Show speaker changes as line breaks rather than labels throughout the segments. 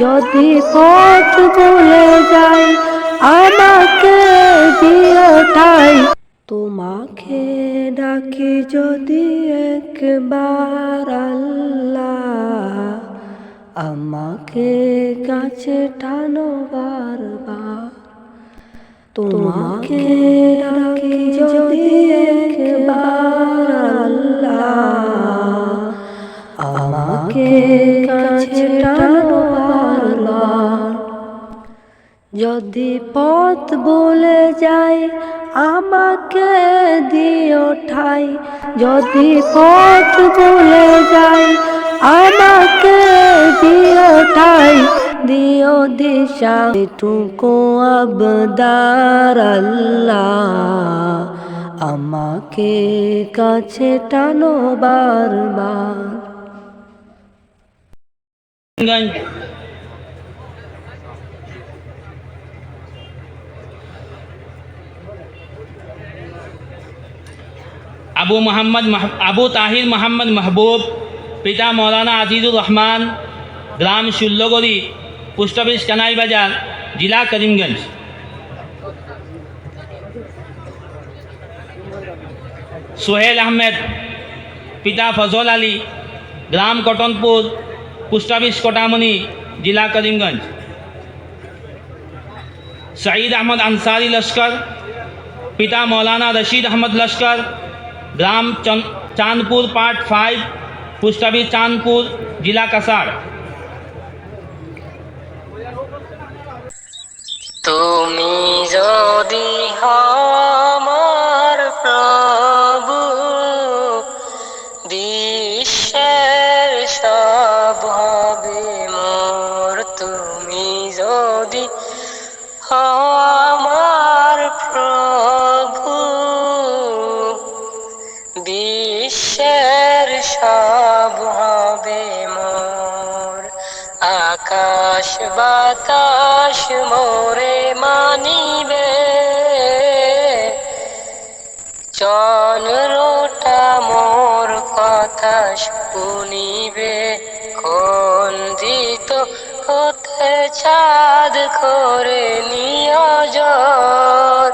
যদি পথ ভুলে যাই আমাকে দিও ঠাই। তোমাকে ডাকি যদি একবার আল্লাহ, আমাকে কাছে টানো বারবার। তোমাকে ডাকি যদি একবার আল্লাহ, আমাকে কাছে টানো বারবার। যদি পথ ভুলে যাই আমাকে দিও ঠাই। যদি পথ ভুলে যাই আমাকে দিও ঠাই। দিও দিশা এটুকু আবদার আল্লাহ, আমাকে কাছে টানো বারবার।
আবু তাহির মোহাম্মদ মাহবুব, পিতা মৌলানা আজিজুর রহমান, গ্রাম শুল্লগড়ি, পোস্ট অফিস কানাই বাজার, জেলা করিমগঞ্জ। সোহেল আহমেদ, পিতা ফজল আলী, গ্রাম কটনপুর, পোস্ট অফিস কোটামনি, জেলা করিমগঞ্জ। সঈদ আহমদ আনসারি লস্কর, পিতা মৌলানা রশিদ আহমদ লস্কর, গ্রাম Chandpur part 5, post office Chandpur, জেলা কাসার।
তুমি যদি আমার প্রভু, বিশ্বের সব হবে মোর। তুমি যদি আমার প্রভু, বিশ্বের সব হবে মোর। আকাশ বাতাস মোরে মানিবে, চন্দ্রটা মোর কথা শুনিবে। খন্দিত হতে চাঁদ করে নিয়োজন,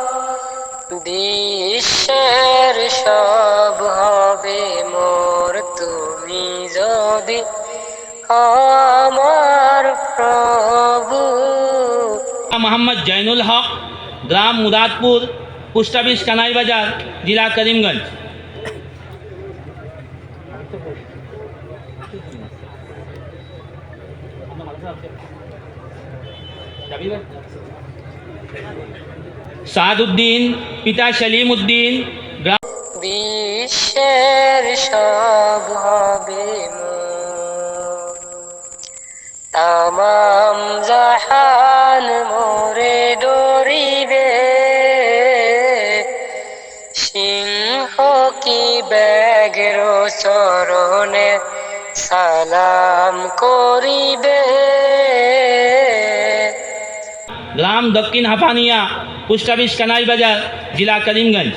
বিশ্বের সব হবে মোর। তুমি যদি আমার প্রভু।
মোহাম্মদ জৈনুল হক, গ্রাম মুরাদপুর, পোস্ট অফিস কানাই বাজার, জেলা করিমগঞ্জ। সাদউদ্দিন, পিতা সলিম উদ্দিন, গ্রাম।
বিশ্বের সব হবে মোর, তামাম জাহান মোরে ডরিবে। সিংহ কি ব্যাঘ্র চরণে সালাম করিবে।
গ্রাম দক্ষিণ হাফানিয়া, পোস্ট অফিস কানাই বাজার, জেলা করিমগঞ্জ।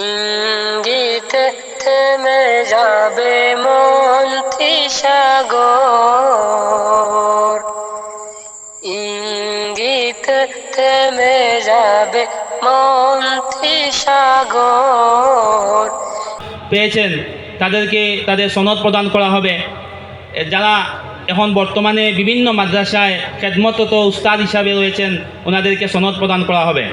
ইঙ্গিতে থেমে যাবে মন্থি সাগর, ইঙ্গিতে থেমে যাবে মন্থি সাগর।
পেয়েছেন তাদেরকে তাদের সনদ প্রদান করা হবে। যারা এখন বর্তমানে বিভিন্ন মাদ্রাসায় খেদমতরত উস্তাদ হিসাবে রয়েছেন ওনাদেরকে সনদ প্রদান করা হবে।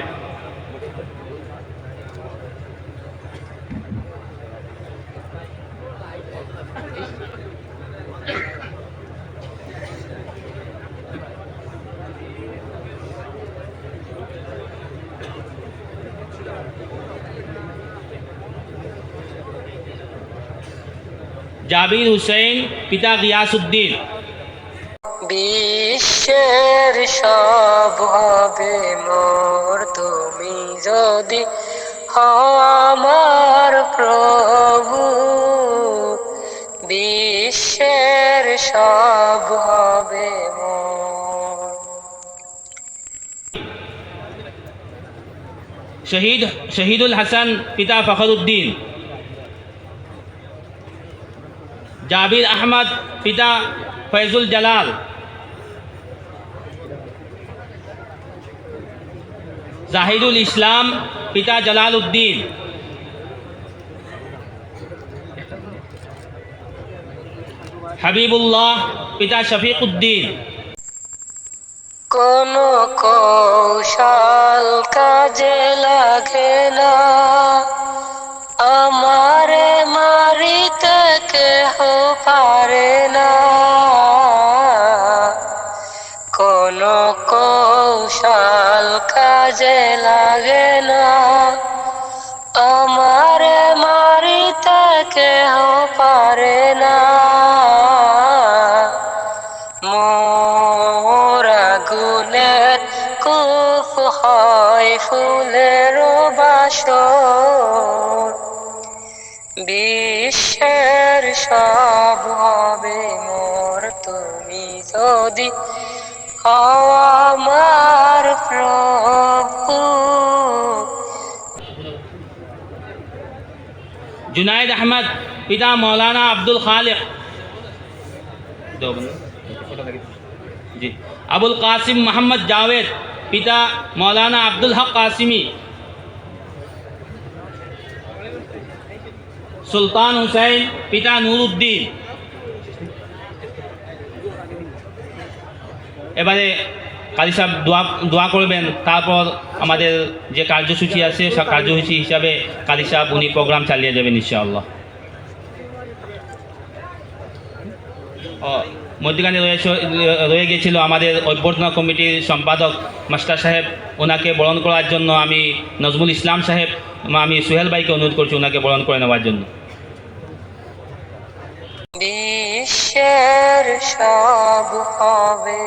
জাবির হুসেন, পিতা গিয়াসউদ্দিন।
বিশ্বের সব হবে মোর, তুমি যদি হও আমার প্রভু। বিশ্বের সব হবে মোর।
শহীদুল হাসান পিতা ফখরুদ্দিন, জাবির আহমদ পিতা ফয়জুল জালাল, জাহিদুল ইসলাম পিতা জালাল উদ্দিন, হাবিবুল্লাহ পিতা শফিক উদ্দিন।
কোনো কৌশল কাজে লাগে না, আমারে মারিতে কেহ পারে না। কোনো কৌশল কাজে লাগে না, আমারে মারিতে কেহ পারে না। মোর আগুনের কূপ হয় ফুলের বাসর, বিশ্বের সব হবে মোর, তুমি যদি হও আমার প্রভু।
जुनायद अहमद पिता मौलाना अब्दुल खालिक जी, अबुल कासिम मोहम्मद जावेद पिता मौलाना अब्दुल हक कासिमी, सुल्तान हुसैन पिता नूरुद्दीन। এবারে কালী সাহেব দোয়া করবেন, তারপর আমাদের যে কার্যসূচি আছে সব কার্যসূচি হিসাবে কালী সাহেব উনি প্রোগ্রাম চালিয়ে যাবেন ইনশাআল্লাহ। মধ্যখানে রয়ে গিয়েছিল আমাদের অভ্যর্থনা কমিটির সম্পাদক মাস্টার সাহেব, ওনাকে বরণ করার জন্য আমি নজমুল ইসলাম সাহেব, আমি সোহেল ভাইকে অনুরোধ করছি ওনাকে বরণ করে নেওয়ার জন্য।
বিশ্বের সব হবে